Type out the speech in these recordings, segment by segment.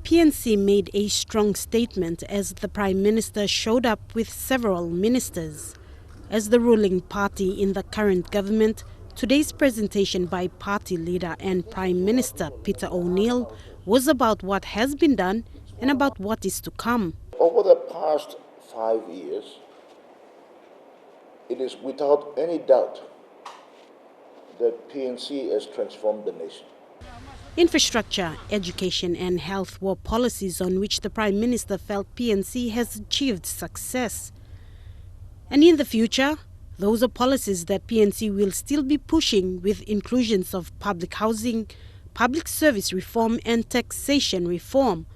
PNC made a strong statement as the Prime Minister showed up with several ministers. As the ruling party in the current government, today's presentation by party leader and Prime Minister Peter O'Neill was about what has been done and about what is to come. Over the past 5 years, it is without any doubt that PNC has transformed the nation. Infrastructure, education and health were policies on which the Prime Minister felt PNC has achieved success. And in the future, those are policies that PNC will still be pushing, with inclusions of public housing, public service reform and taxation reform.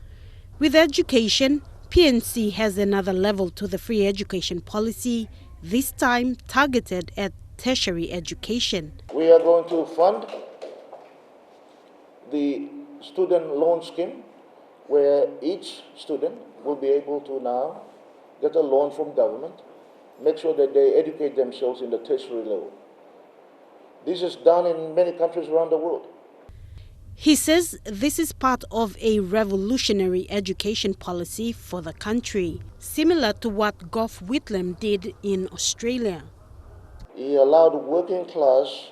With education, PNC has another level to the free education policy, this time targeted at tertiary education. We are going to fund the student loan scheme, where each student will be able to now get a loan from government, make sure that they educate themselves in the tertiary level. This is done in many countries around the world. He says this is part of a revolutionary education policy for the country, similar to what Gough Whitlam did in Australia. He allowed working class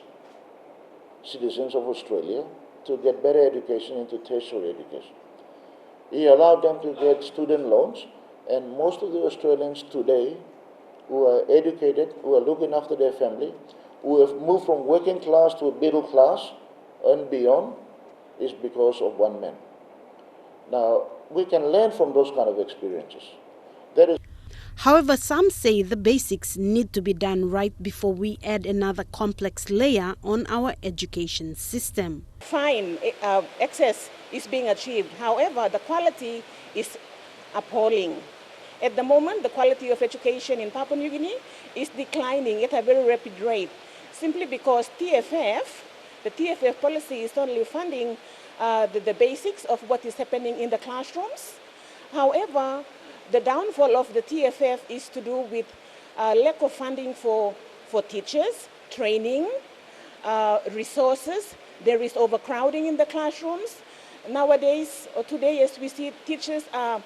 citizens of Australia to get better education into tertiary education. He allowed them to get student loans, and most of the Australians today who are educated, who are looking after their family, who have moved from working class to middle class and beyond, is because of one man. Now, we can learn from those kind of experiences. However, some say the basics need to be done right before we add another complex layer on our education system. Fine, access is being achieved. However, the quality is appalling. At the moment, the quality of education in Papua New Guinea is declining at a very rapid rate, simply because the TFF policy is only funding the basics of what is happening in the classrooms. However, the downfall of the TFF is to do with lack of funding for teachers, training, resources. There is overcrowding in the classrooms. Nowadays, or today, as we see, teachers are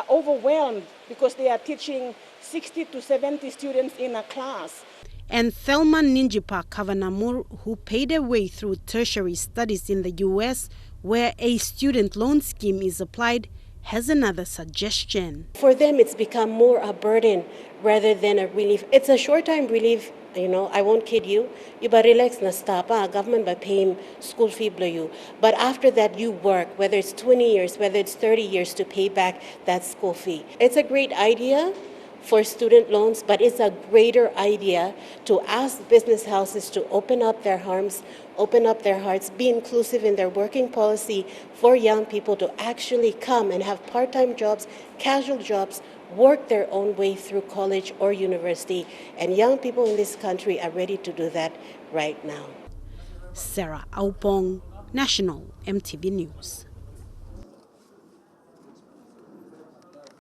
overwhelmed because they are teaching 60 to 70 students in a class. And Thelma Ninjipa Kavanamur, who paid her way through tertiary studies in the US, where a student loan scheme is applied, has another suggestion. For them, it's become more a burden rather than a relief. It's a short-time relief, I won't kid you. You but relax na stop, government by paying school fee below you. But after that, you work, whether it's 20 years, whether it's 30 years, to pay back that school fee. It's a great idea for student loans, but it's a greater idea to ask business houses to open up their arms, open up their hearts, be inclusive in their working policy for young people to actually come and have part-time jobs, casual jobs, work their own way through college or university. And young people in this country are ready to do that right now. Sarah Aupong, National EMTV News.